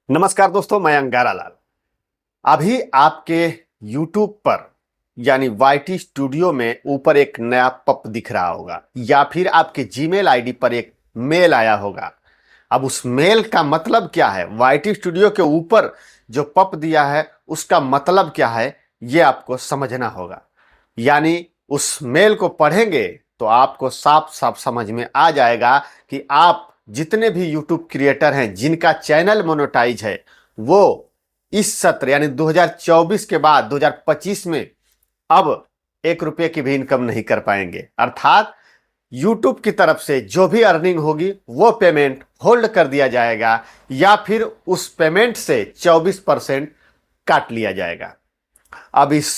नमस्कार दोस्तों, मैं अंगारा लाल। अभी आपके YouTube पर यानी YT स्टूडियो में ऊपर एक नया पप दिख रहा होगा या फिर आपके जीमेल आईडी पर एक मेल आया होगा। अब उस मेल का मतलब क्या है, YT स्टूडियो के ऊपर जो पप दिया है उसका मतलब क्या है, ये आपको समझना होगा। यानी उस मेल को पढ़ेंगे तो आपको साफ साफ समझ में आ जाएगा कि आप जितने भी YouTube क्रिएटर हैं जिनका चैनल मोनेटाइज है, वो इस सत्र यानी 2024 के बाद 2025 में अब 1 रुपये की भी इनकम नहीं कर पाएंगे। अर्थात YouTube की तरफ से जो भी अर्निंग होगी वो पेमेंट होल्ड कर दिया जाएगा या फिर उस पेमेंट से 24% काट लिया जाएगा। अब इस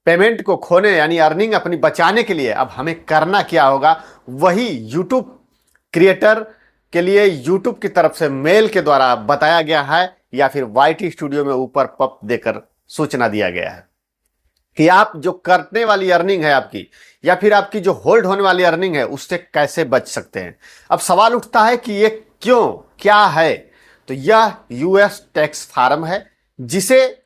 पेमेंट को खोने यानी अर्निंग अपनी बचाने के लिए अब हमें करना क्या होगा, वही YouTube क्रिएटर के लिए YouTube की तरफ से मेल के द्वारा बताया गया है या फिर YT स्टूडियो में ऊपर पप देकर सूचना दिया गया है कि आप जो करने वाली अर्निंग है आपकी या फिर आपकी जो होल्ड होने वाली अर्निंग है उससे कैसे बच सकते हैं। अब सवाल उठता है कि ये क्यों, क्या है? तो यह US टैक्स फॉर्म है जिसे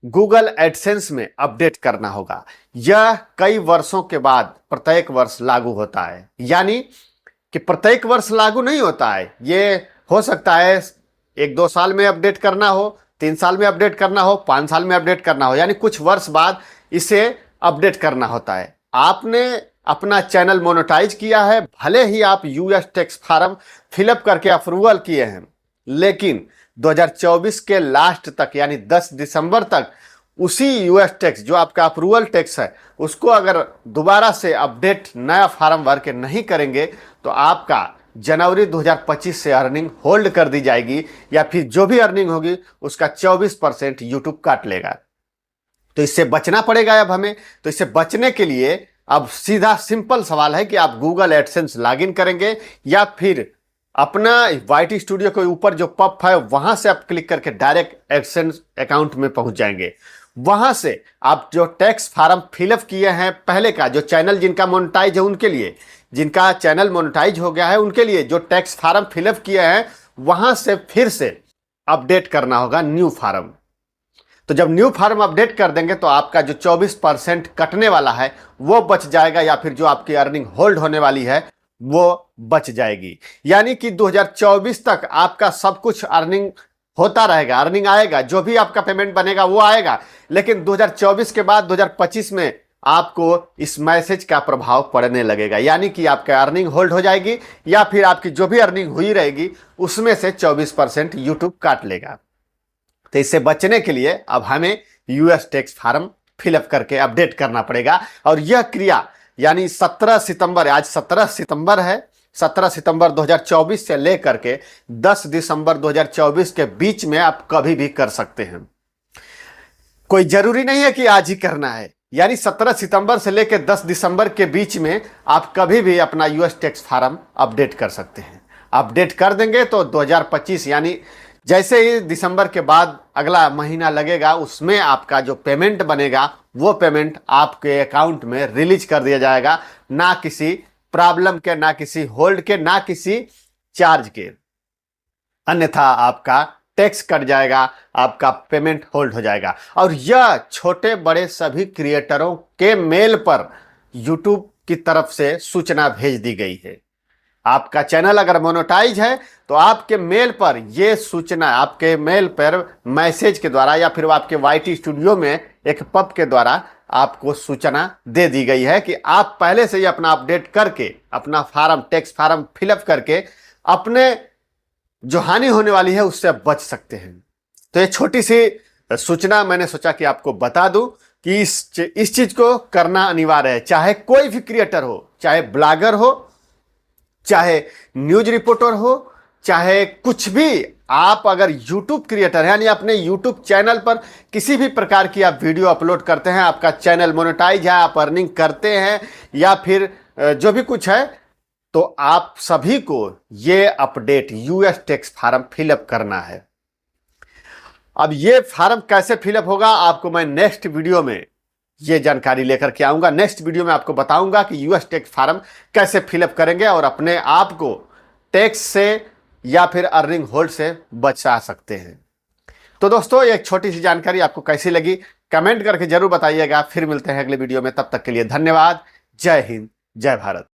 गूगल एडसेंस में अपडेट करना होगा। यह कई वर्षों के बाद प्रत्येक वर्ष लागू होता है, यानी कि प्रत्येक वर्ष लागू नहीं होता है। ये हो सकता है 1-2 साल में अपडेट करना हो, 3 साल में अपडेट करना हो, 5 साल में अपडेट करना हो, यानी कुछ वर्ष बाद इसे अपडेट करना होता है। आपने अपना चैनल मोनेटाइज किया है, भले ही आप US टैक्स फॉर्म फिलअप करके अप्रूवल किए हैं, लेकिन 2024 के लास्ट तक यानी 10 दिसंबर तक उसी US टैक्स जो आपका अप्रूवल टैक्स है उसको अगर दोबारा से अपडेट नया फॉर्म भर के नहीं करेंगे तो आपका जनवरी 2025 से अर्निंग होल्ड कर दी जाएगी या फिर जो भी अर्निंग होगी उसका 24% YouTube काट लेगा। तो इससे बचना पड़ेगा अब हमें। तो इससे बचने के लिए अब सीधा सिंपल सवाल है कि आप गूगल एडसेंस लॉगिन करेंगे या फिर अपना YT स्टूडियो के ऊपर जो पप है वहां से आप क्लिक करके डायरेक्ट एडसेंस अकाउंट में पहुंच जाएंगे। वहां से आप जो टैक्स फॉर्म फिलअप किए हैं पहले का, जो चैनल जिनका मोनेटाइज है उनके लिए, जिनका चैनल मोनेटाइज हो गया है उनके लिए जो टैक्स फॉर्म फिलअप किए हैं वहां से फिर से अपडेट करना होगा न्यू फॉर्म। तो जब न्यू फॉर्म अपडेट कर देंगे तो आपका जो 24% कटने वाला है वो बच जाएगा या फिर जो आपकी अर्निंग होल्ड होने वाली है वो बच जाएगी। यानी कि 2024 तक आपका सब कुछ अर्निंग होता रहेगा, अर्निंग आएगा, जो भी आपका पेमेंट बनेगा वो आएगा। लेकिन 2024 के बाद 2025 में आपको इस मैसेज का प्रभाव पड़ने लगेगा, यानी कि आपका अर्निंग होल्ड हो जाएगी या फिर आपकी जो भी अर्निंग हुई रहेगी उसमें से 24% YouTube काट लेगा। तो इससे बचने के लिए अब हमें US टैक्स फॉर्म फिलअप करके अपडेट करना पड़ेगा। और यह क्रिया यानी 17 सितंबर, आज 17 सितंबर है, 17 सितंबर 2024 से लेकर के 10 दिसंबर 2024 के बीच में आप कभी भी कर सकते हैं। कोई जरूरी नहीं है कि आज ही करना है, यानी 17 सितंबर से लेकर 10 दिसंबर के बीच में आप कभी भी अपना US टैक्स फॉर्म अपडेट कर सकते हैं। अपडेट कर देंगे तो 2025 यानी जैसे ही दिसंबर के बाद अगला महीना लगेगा उसमें आपका जो पेमेंट बनेगा वो पेमेंट आपके अकाउंट में रिलीज कर दिया जाएगा, ना किसी प्रॉब्लम के, ना किसी होल्ड के, ना किसी चार्ज के। अन्यथा आपका टैक्स कट जाएगा, आपका पेमेंट होल्ड हो जाएगा। और यह छोटे बड़े सभी क्रिएटरों के मेल पर YouTube की तरफ से सूचना भेज दी गई है। आपका चैनल अगर मोनेटाइज है तो आपके मेल पर यह सूचना, आपके मेल पर मैसेज के द्वारा या फिर आपके YT स्टूडियो में एक पप के द्वारा आपको सूचना दे दी गई है कि आप पहले से ही अपना अपडेट करके अपना फॉर्म, टैक्स फॉर्म फिलअप करके अपने जो हानि होने वाली है उससे बच सकते हैं। तो ये छोटी सी सूचना मैंने सोचा कि आपको बता दूं कि इस चीज को करना अनिवार्य है। चाहे कोई भी क्रिएटर हो, चाहे ब्लॉगर हो, चाहे न्यूज रिपोर्टर हो, चाहे कुछ भी, आप अगर YouTube क्रिएटर है यानी अपने YouTube चैनल पर किसी भी प्रकार की आप वीडियो अपलोड करते हैं, आपका चैनल मोनेटाइज है, आप अर्निंग करते हैं या फिर जो भी कुछ है, तो आप सभी को ये update US tax form fill up करना है। अब ये फॉर्म कैसे फिलअप होगा आपको मैं नेक्स्ट वीडियो में ये जानकारी लेकर के आऊंगा। नेक्स्ट वीडियो में आपको बताऊंगा कि US टैक्स फॉर्म कैसे फिलअप करेंगे और अपने आप को टैक्स से या फिर अर्निंग होल्ड से बचा सकते हैं। तो दोस्तों एक छोटी सी जानकारी आपको कैसी लगी कमेंट करके जरूर बताइएगा। फिर मिलते हैं अगले वीडियो में, तब तक के लिए धन्यवाद। जय हिंद, जय भारत।